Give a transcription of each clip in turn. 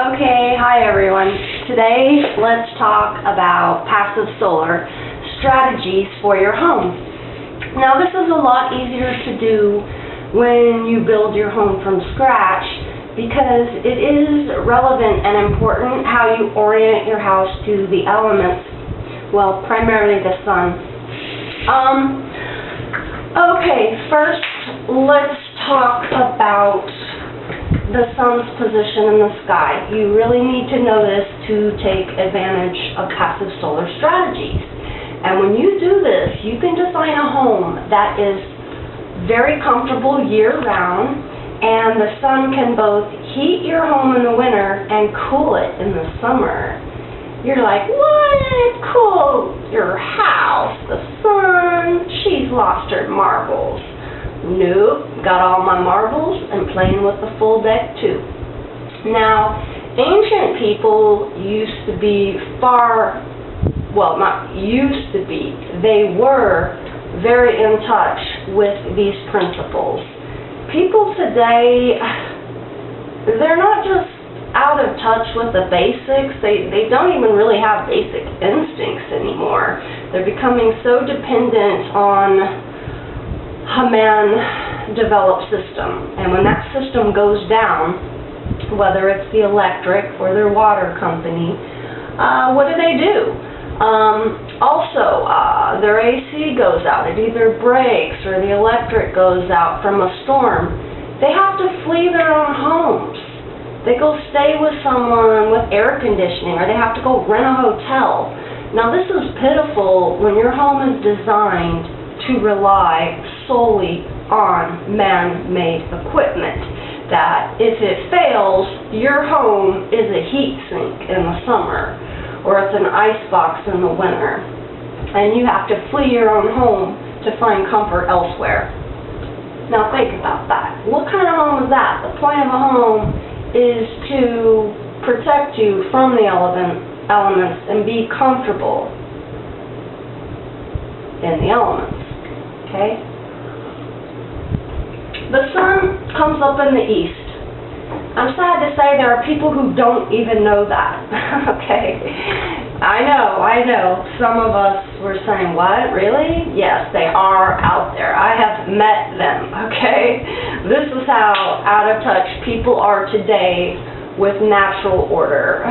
Okay, hi everyone. Today, let's talk about passive solar strategies for your home. Now, this is a lot easier to do when you build your home from scratch because it is relevant and important how you orient your house to the elements, well, primarily the sun. Okay, first, let's talk about the sun's position in the sky. You really need to know this to take advantage of passive solar strategies. And when you do this, you can design a home that is very comfortable year-round, and the sun can both heat your home in the winter and cool it in the summer. You're like, what? Cool your house, the sun, she's lost her marbles. Nope, got all my marbles and playing with the full deck too. Now, ancient people used to be they were very in touch with these principles. People today, they're not just out of touch with the basics, they don't even really have basic instincts anymore. They're becoming so dependent on a man-developed system, and when that system goes down, whether it's the electric or their water company, what do? Their AC goes out, it either breaks or the electric goes out from a storm. They have to flee their own homes. They go stay with someone with air conditioning, or they have to go rent a hotel. Now, this is pitiful when your home is designed to rely solely on man-made equipment, that if it fails, your home is a heat sink in the summer, or it's an ice box in the winter, and you have to flee your own home to find comfort elsewhere. Now think about that. What kind of home is that? The point of a home is to protect you from the elements and be comfortable in the elements. Okay? The sun comes up in the east. I'm sad to say there are people who don't even know that. Okay? I know. Some of us were saying, what? Really? Yes, they are out there. I have met them. Okay? This is how out of touch people are today with natural order.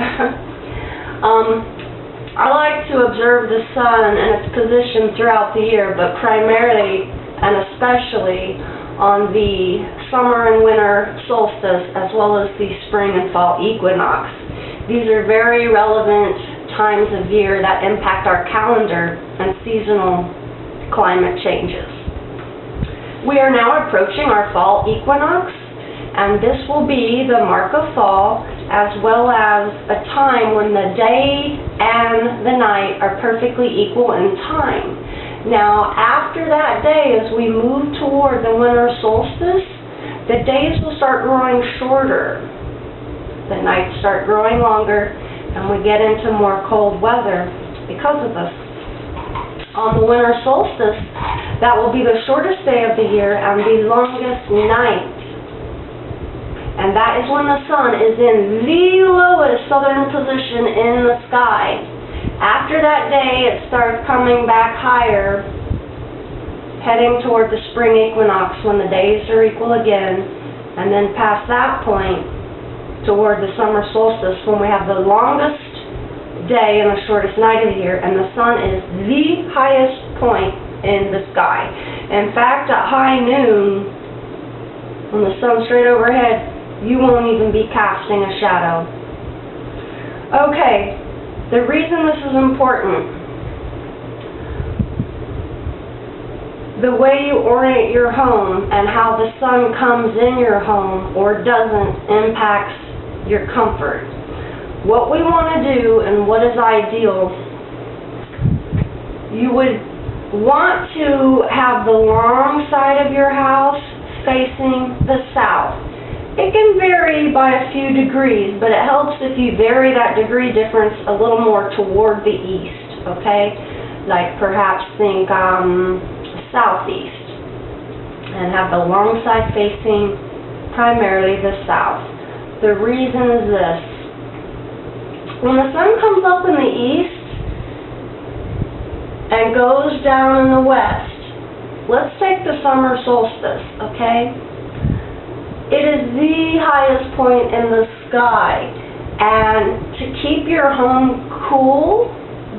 I like to observe the sun and its position throughout the year, but primarily and especially on the summer and winter solstice, as well as the spring and fall equinox. These are very relevant times of year that impact our calendar and seasonal climate changes. We are now approaching our fall equinox, and this will be the mark of fall, as well as a time when the day and the night are perfectly equal in time. Now, after that day, as we move toward the winter solstice, the days will start growing shorter. The nights start growing longer, and we get into more cold weather because of this. On the winter solstice, that will be the shortest day of the year and the longest night. And that is when the sun is in the lowest southern position in the sky. After that day, it starts coming back higher, heading toward the spring equinox when the days are equal again, and then past that point, toward the summer solstice when we have the longest day and the shortest night of the year, and the sun is the highest point in the sky. In fact, at high noon, when the sun's straight overhead, you won't even be casting a shadow. Okay, the reason this is important, the way you orient your home and how the sun comes in your home or doesn't impacts your comfort. What we want to do and what is ideal, you would want to have the long side of your house facing the south. It can vary by a few degrees, but it helps if you vary that degree difference a little more toward the east, okay? Like perhaps think southeast, and have the long side facing primarily the south. The reason is this: When the sun comes up in the east and goes down in the west, let's take the summer solstice, okay? It is the highest point in the sky, and to keep your home cool,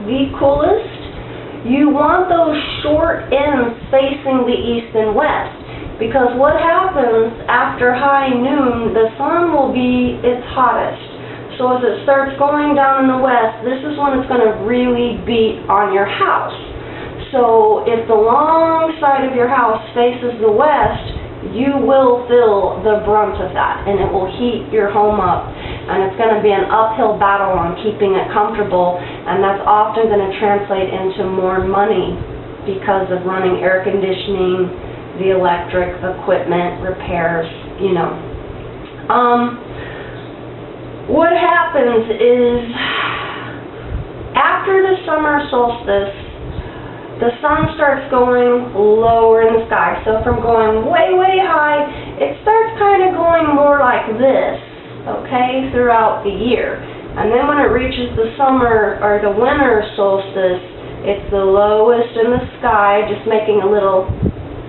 the coolest, you want those short ends facing the east and west, because what happens after high noon, the sun will be its hottest. So as it starts going down in the west, this is when it's going to really beat on your house. So if the long side of your house faces the west, you will feel the brunt of that, and it will heat your home up. And it's going to be an uphill battle on keeping it comfortable, and that's often going to translate into more money because of running air conditioning, the electric equipment, repairs, you know. What happens is, after the summer solstice, the sun starts going lower in the sky. So from going way, way high, it starts kind of going more like this, okay, throughout the year. And then when it reaches the summer or the winter solstice, it's the lowest in the sky, just making a little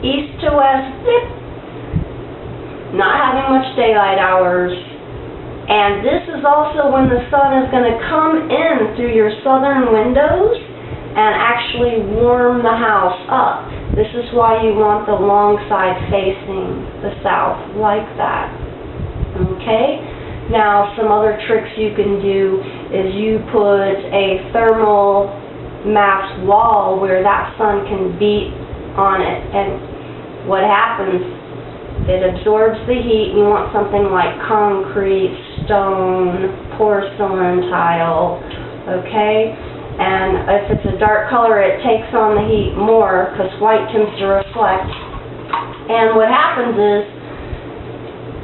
east to west dip, not having much daylight hours. And this is also when the sun is going to come in through your southern windows and actually warm the house up. This is why you want the long side facing the south like that. Okay? Now, some other tricks you can do is you put a thermal mass wall where that sun can beat on it. And what happens, it absorbs the heat. You want something like concrete, stone, porcelain tile, okay? And if it's a dark color, it takes on the heat more because white tends to reflect. And what happens is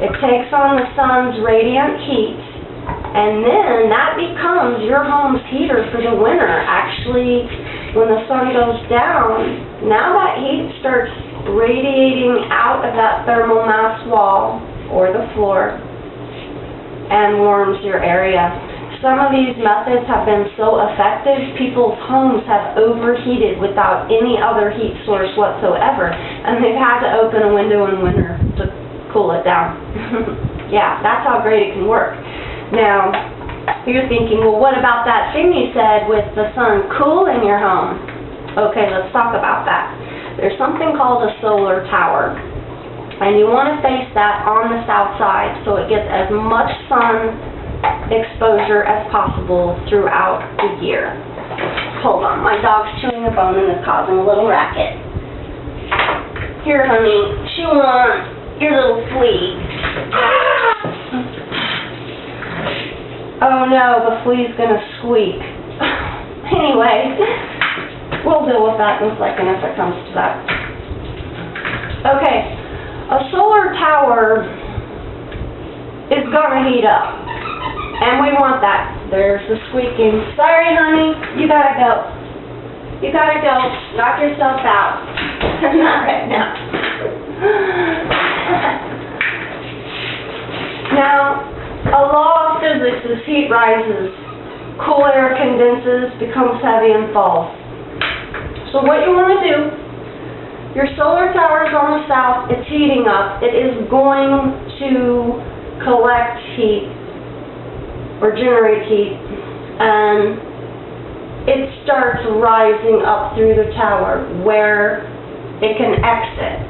it takes on the sun's radiant heat, and then that becomes your home's heater for the winter. Actually, when the sun goes down, now that heat starts radiating out of that thermal mass wall or the floor and warms your area. Some of these methods have been so effective, people's homes have overheated without any other heat source whatsoever, and they've had to open a window in winter to cool it down. Yeah, that's how great it can work. Now, you're thinking, well, what about that thing you said with the sun cooling your home? Okay, let's talk about that. There's something called a solar tower, and you want to face that on the south side so it gets as much sun exposure as possible throughout the year. Hold on, my dog's chewing a bone and is causing a little racket. Here, honey, chew on your little flea. Oh no, the flea's gonna squeak. Anyway, we'll deal with that in a second if it comes to that. Okay, a solar tower is gonna heat up. And we want that. There's the squeaking. Sorry, honey, you gotta go. You gotta go. Knock yourself out. Not right now. Now, a law of physics is heat rises, cool air condenses, becomes heavy and falls. So what you want to do, your solar tower is on the south, it's heating up, it is going to collect heat or generate heat, and it starts rising up through the tower where it can exit.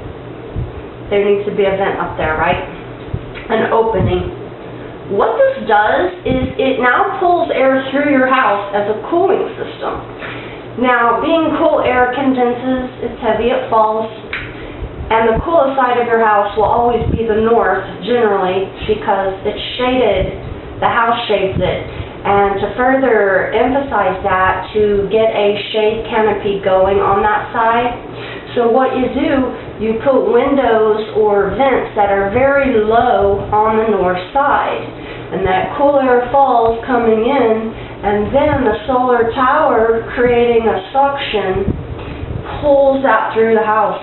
There needs to be a vent up there, right? An opening. What this does is it now pulls air through your house as a cooling system. Now, being cool air condenses, it's heavy, it falls, and the coolest side of your house will always be the north, generally, because it's shaded. The house shades it. And to further emphasize that, to get a shade canopy going on that side, so what you do, you put windows or vents that are very low on the north side. And that cool air falls coming in, and then the solar tower, creating a suction, pulls that through the house.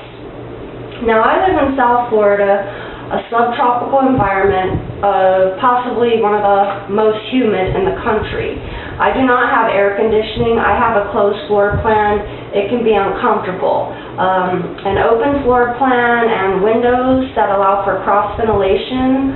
Now, I live in South Florida, a subtropical environment, possibly one of the most humid in the country. I do not have air conditioning. I have a closed floor plan. It can be uncomfortable. An open floor plan and windows that allow for cross ventilation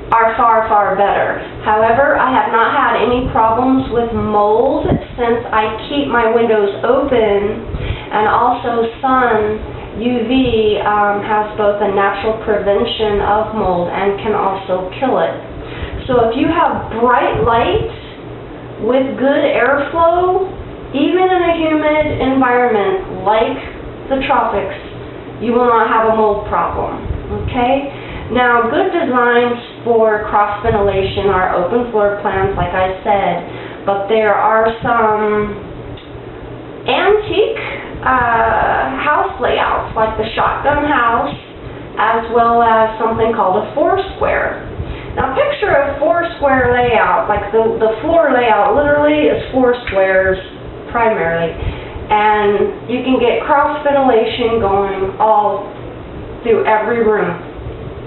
are far, far better. However, I have not had any problems with mold since I keep my windows open, and also sun UV has both a natural prevention of mold and can also kill it. So if you have bright light with good airflow, even in a humid environment like the tropics, you will not have a mold problem, okay? Now, good designs for cross ventilation are open floor plans, like I said, but there are some antique house layouts, like the shotgun house, as well as something called a four-square. Now, picture a four-square layout, like the floor layout literally is 4 squares primarily, and you can get cross ventilation going all through every room.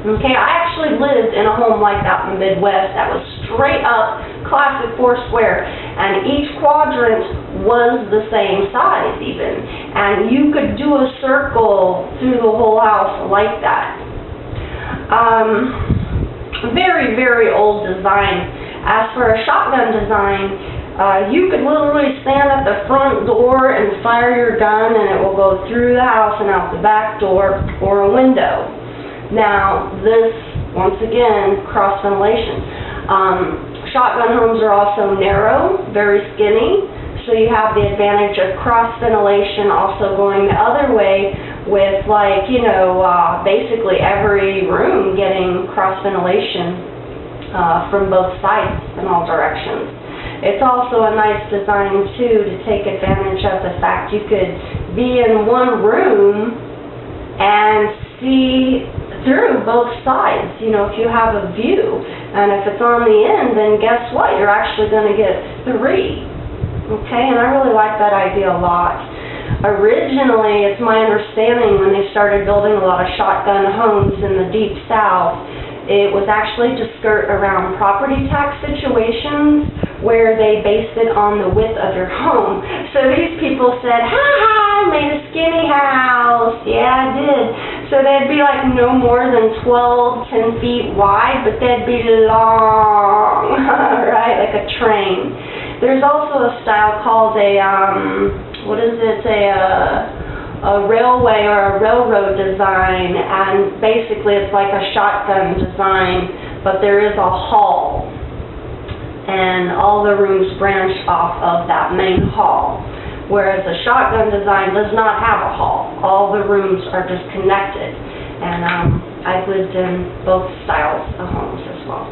Okay, I actually lived in a home like that in the Midwest that was straight up classic 4 square, and each quadrant was the same size even, and you could do a circle through the whole house like that. Very, very old design. As for a shotgun design, you could literally stand at the front door and fire your gun, and it will go through the house and out the back door or a window. Now, this, once again, cross ventilation. Shotgun homes are also narrow, very skinny, so you have the advantage of cross ventilation also going the other way with, like, you know, basically every room getting cross ventilation from both sides in all directions. It's also a nice design, too, to take advantage of the fact you could be in one room and see through both sides, you know, if you have a view. And if it's on the end, then guess what? You're actually going to get 3. Okay, and I really like that idea a lot. Originally, it's my understanding when they started building a lot of shotgun homes in the Deep South, it was actually to skirt around property tax situations where they based it on the width of your home. So these people said, ha, I made a skinny house. Yeah, I did. So they'd be like no more than 10 feet wide, but they'd be long, right, like a train. There's also a style called a railway or a railroad design, and basically it's like a shotgun design, but there is a hall, and all the rooms branch off of that main hall. Whereas a shotgun design does not have a hall. All the rooms are just connected. And I've lived in both styles of homes as well.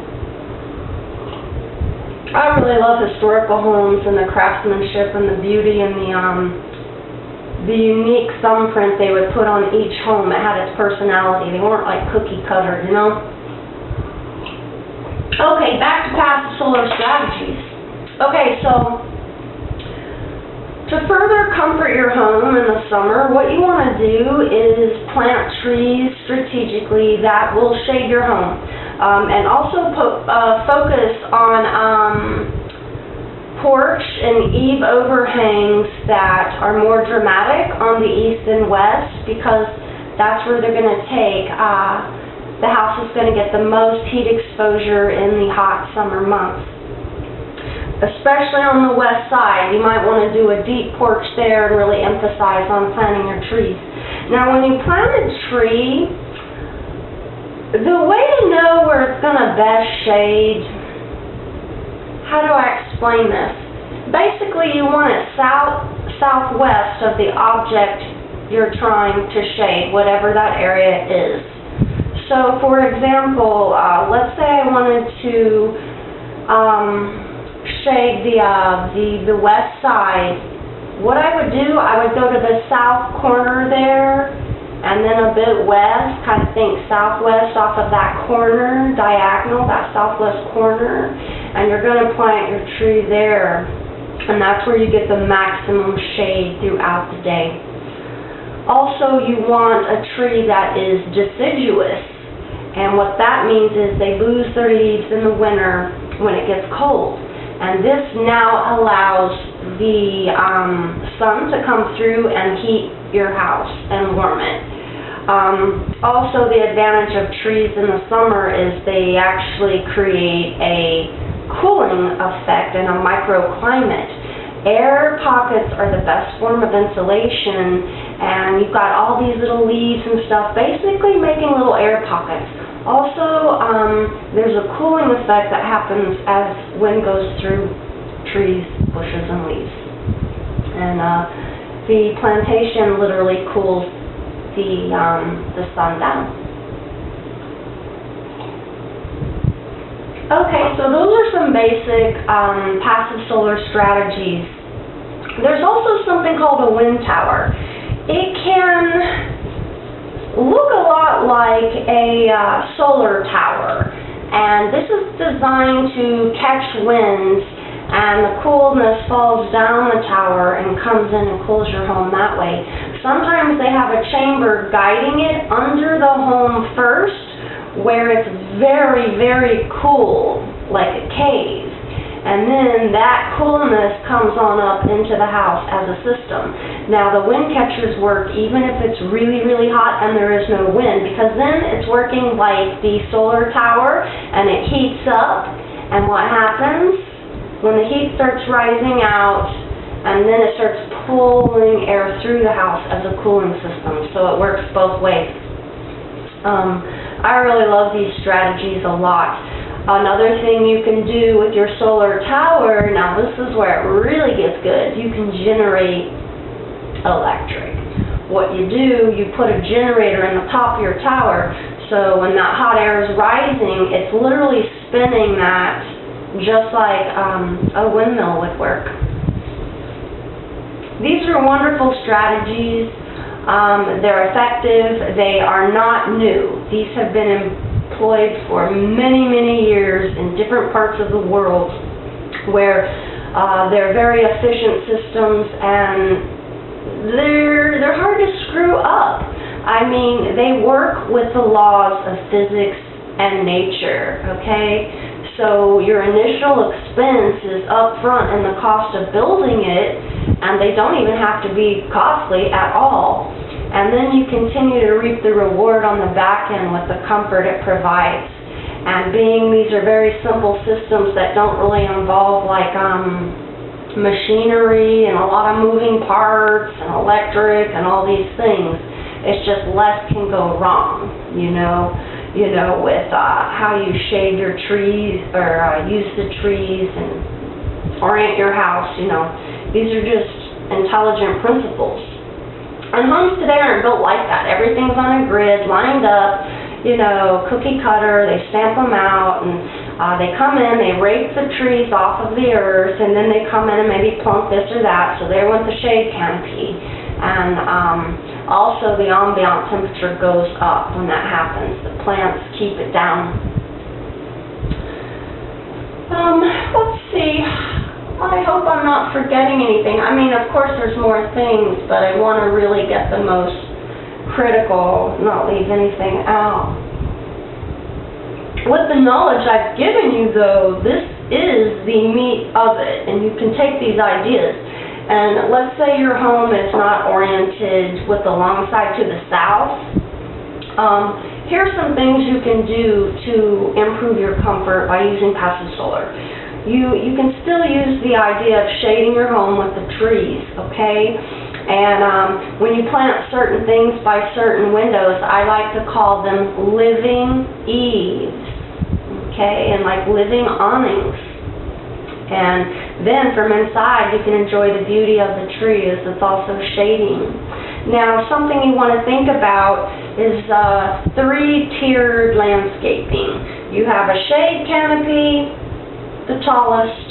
I really love historical homes and the craftsmanship and the beauty and the unique thumbprint they would put on each home. It had its personality. They weren't like cookie cutter, you know? Okay, back to passive solar strategies. Okay, so to further comfort your home in the summer, what you want to do is plant trees strategically that will shade your home. And also focus on porch and eave overhangs that are more dramatic on the east and west, because that's where they're going to take. The house is going to get the most heat exposure in the hot summer months. Especially on the west side, you might want to do a deep porch there and really emphasize on planting your trees. Now, when you plant a tree, the way to know where it's going to best shade, how do I explain this? Basically, you want it southwest of the object you're trying to shade, whatever that area is. So, for example, let's say I wanted to shade the west side. What I would do, I would go to the south corner there, and then a bit west, kind of think southwest off of that corner, diagonal, that southwest corner, and you're going to plant your tree there, and that's where you get the maximum shade throughout the day. Also, you want a tree that is deciduous, and what that means is they lose their leaves in the winter when it gets cold. And this now allows the sun to come through and heat your house and warm it. Also, the advantage of trees in the summer is they actually create a cooling effect and a microclimate. Air pockets are the best form of insulation, and you've got all these little leaves and stuff basically making little air pockets. Also, there's a cooling effect that happens as wind goes through trees, bushes, and leaves. And the plantation literally cools the sun down. Okay, so those are some basic passive solar strategies. There's also something called a wind tower. It can look a lot like a solar tower, and this is designed to catch winds, and the coolness falls down the tower and comes in and cools your home that way. Sometimes they have a chamber guiding it under the home first, where it's very, very cool, like a cave. And then that coolness comes on up into the house as a system. Now the wind catchers work even if it's really, really hot and there is no wind, because then it's working like the solar tower and it heats up. And what happens? When the heat starts rising out, and then it starts pulling air through the house as a cooling system. So it works both ways. I really love these strategies a lot. Another thing you can do with your solar tower, now this is where it really gets good, you can generate electric. What you do, you put a generator in the top of your tower, so when that hot air is rising, it's literally spinning that just like a windmill would work. These are wonderful strategies. They're effective. They are not new. These have been employed for many, many years in different parts of the world, where they're very efficient systems, and they're hard to screw up. I mean, they work with the laws of physics and nature, okay? So your initial expense is up front in the cost of building it, and they don't even have to be costly at all. And then you continue to reap the reward on the back end with the comfort it provides. And being these are very simple systems that don't really involve like machinery and a lot of moving parts and electric and all these things, it's just less can go wrong, you know, with how you shade your trees or use the trees and orient your house, you know. These are just intelligent principles. And homes today aren't built like that. Everything's on a grid, lined up, you know, cookie cutter. They stamp them out, and they come in, they rake the trees off of the earth, and then they come in and maybe plunk this or that, so they want the shade canopy. And also the ambient temperature goes up when that happens. The plants keep it down. Let's see. I hope I'm not forgetting anything. I mean, of course there's more things, but I want to really get the most critical, not leave anything out. With the knowledge I've given you, though, this is the meat of it, and you can take these ideas. And let's say your home is not oriented with the long side to the south. Here's some things you can do to improve your comfort by using passive solar. You can still use the idea of shading your home with the trees, okay? And when you plant certain things by certain windows, I like to call them living eaves, okay? And like living awnings. And then from inside, you can enjoy the beauty of the tree as it's also shading. Now, something you want to think about is three-tiered landscaping. You have a shade canopy, the tallest,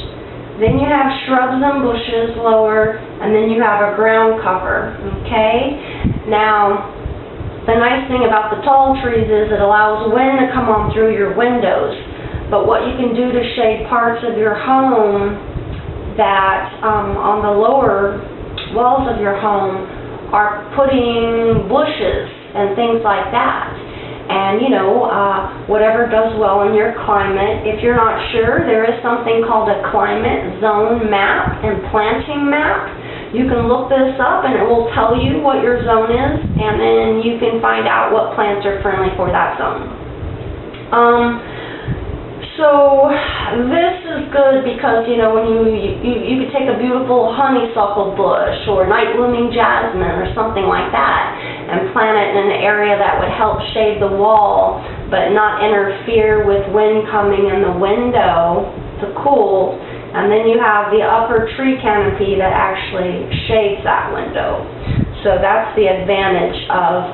then you have shrubs and bushes lower, and then you have a ground cover, okay? Now, the nice thing about the tall trees is it allows wind to come on through your windows, but what you can do to shade parts of your home that on the lower walls of your home are putting bushes and things like that. And, you know, whatever does well in your climate. If you're not sure, there is something called a climate zone map and planting map. You can look this up and it will tell you what your zone is, and then you can find out what plants are friendly for that zone. So this is good because, you know, when you could take a beautiful honeysuckle bush or night blooming jasmine or something like that and plant it in an area that would help shade the wall but not interfere with wind coming in the window to cool. And then you have the upper tree canopy that actually shades that window. So that's the advantage of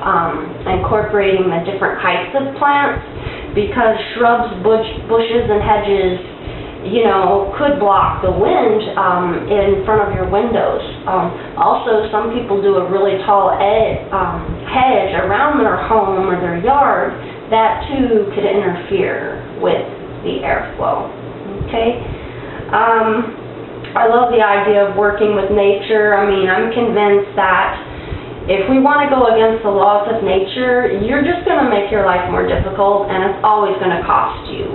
incorporating the different heights of plants, because shrubs, bushes, and hedges, you know, could block the wind in front of your windows. Also, some people do a really tall hedge around their home or their yard. That too could interfere with the airflow. Okay. I love the idea of working with nature. I mean, I'm convinced that if we want to go against the laws of nature, you're just going to make your life more difficult, and it's always going to cost you.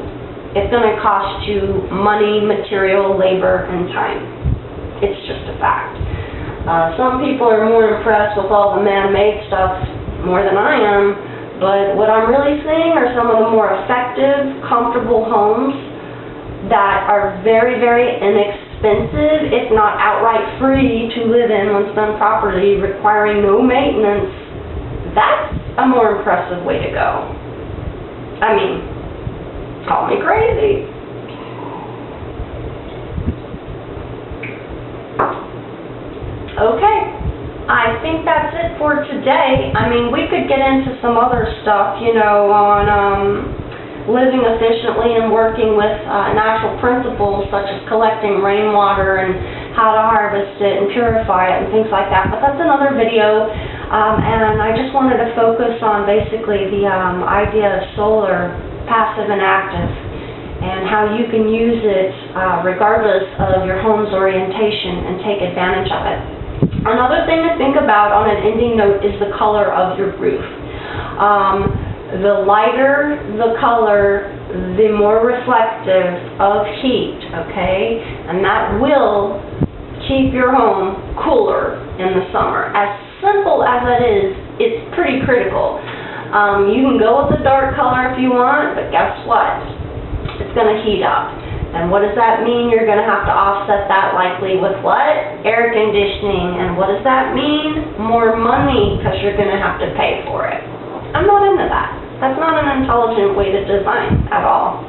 It's going to cost you money, material, labor, and time. It's just a fact. Some people are more impressed with all the man-made stuff more than I am, but what I'm really seeing are some of the more effective, comfortable homes that are very, very inexpensive, if not outright free to live in once done properly, requiring no maintenance. That's a more impressive way to go. I mean, call me crazy. Okay, I think that's it for today. I mean, we could get into some other stuff, you know, on living efficiently and working with natural principles such as collecting rainwater and how to harvest it and purify it and things like that, but that's another video. And I just wanted to focus on basically the idea of solar, passive and active, and how you can use it regardless of your home's orientation and take advantage of it. Another thing to think about on an ending note is the color of your roof. The lighter the color, the more reflective of heat, okay? And that will keep your home cooler in the summer. As simple as that is, it's pretty critical. You can go with the dark color if you want, but guess what? It's going to heat up. And what does that mean? You're going to have to offset that likely with what? Air conditioning. And what does that mean? More money, because you're going to have to pay for it. I'm not into that. That's not an intelligent way to design at all.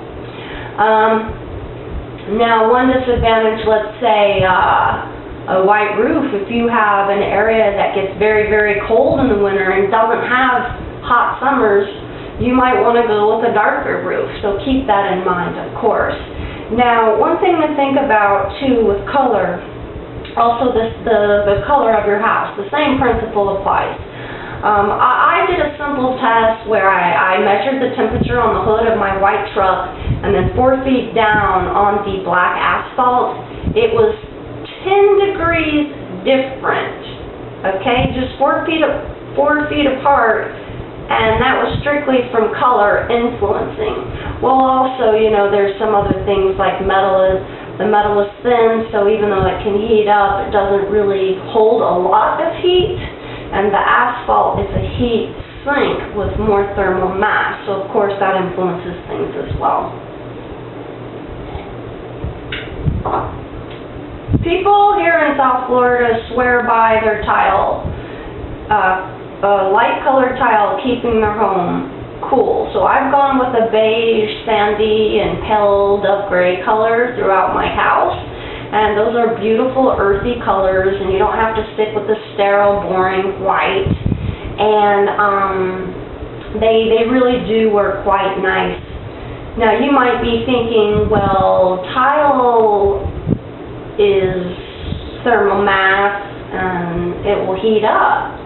Now, one disadvantage, let's say a white roof, if you have an area that gets very, very cold in the winter and doesn't have hot summers, you might want to go with a darker roof. So keep that in mind, of course. Now, one thing to think about, too, with color, also the color of your house, the same principle applies. I did a simple test where I measured the temperature on the hood of my white truck, and then 4 feet down on the black asphalt, it was 10 degrees different, okay, just 4 feet apart, and that was strictly from color influencing. Well, also, you know, there's some other things like the metal is thin, so even though it can heat up, it doesn't really hold a lot of heat. And the asphalt is a heat sink with more thermal mass, so of course that influences things as well. People here in South Florida swear by their tile, light colored tile keeping their home cool. So I've gone with a beige, sandy, and pale dove gray color throughout my house. And those are beautiful earthy colors, and you don't have to stick with the sterile, boring white. And they really do work quite nice. Now you might be thinking, well, tile is thermal mass and it will heat up.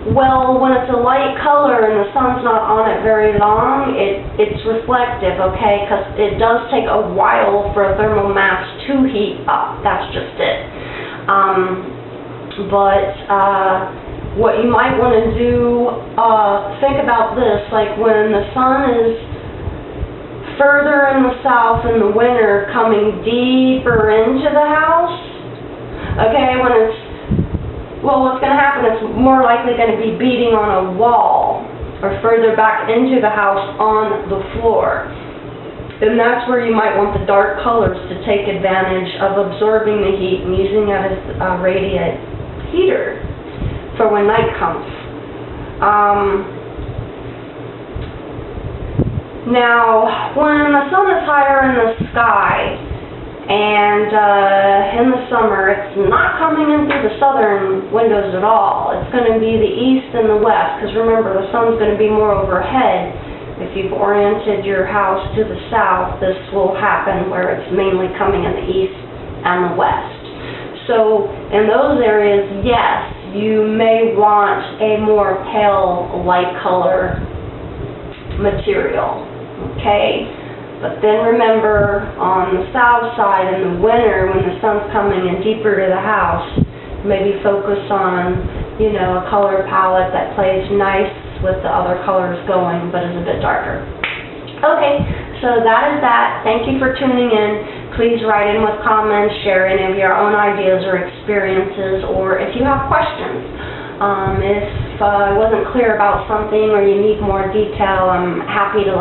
Well, when it's a light color and the sun's not on it very long, it's reflective, okay, because it does take a while for a thermal mass to heat up. That's just it. But what you might want to do, think about this, like when the sun is further in the south in the winter, coming deeper into the house, okay, when it's, well, what's going to happen, it's more likely going to be beating on a wall or further back into the house on the floor. And that's where you might want the dark colors to take advantage of absorbing the heat and using it as a radiant heater for when night comes. Now, when the sun is higher in the sky, and in the summer, it's not coming in through the southern windows at all. It's going to be the east and the west, because remember, the sun's going to be more overhead. If you've oriented your house to the south, this will happen where it's mainly coming in the east and the west. So, in those areas, yes, you may want a more pale light color material, okay? But then remember, on the south side in the winter, when the sun's coming in deeper to the house, maybe focus on, you know, a color palette that plays nice with the other colors going, but is a bit darker. Okay, so that is that. Thank you for tuning in. Please write in with comments, share any of your own ideas or experiences, or if you have questions. If I wasn't clear about something or you need more detail, I'm happy to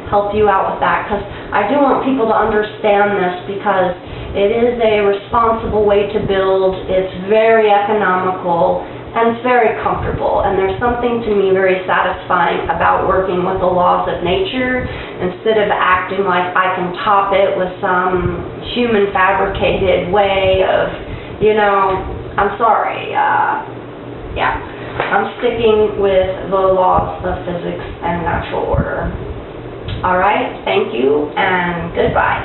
help you out with that, because I do want people to understand this, because it is a responsible way to build. It's very economical and it's very comfortable, and there's something to me very satisfying about working with the laws of nature instead of acting like I can top it with some human fabricated way of, you know, I'm sorry, yeah, I'm sticking with the laws of physics and natural order. All right, thank you, and goodbye.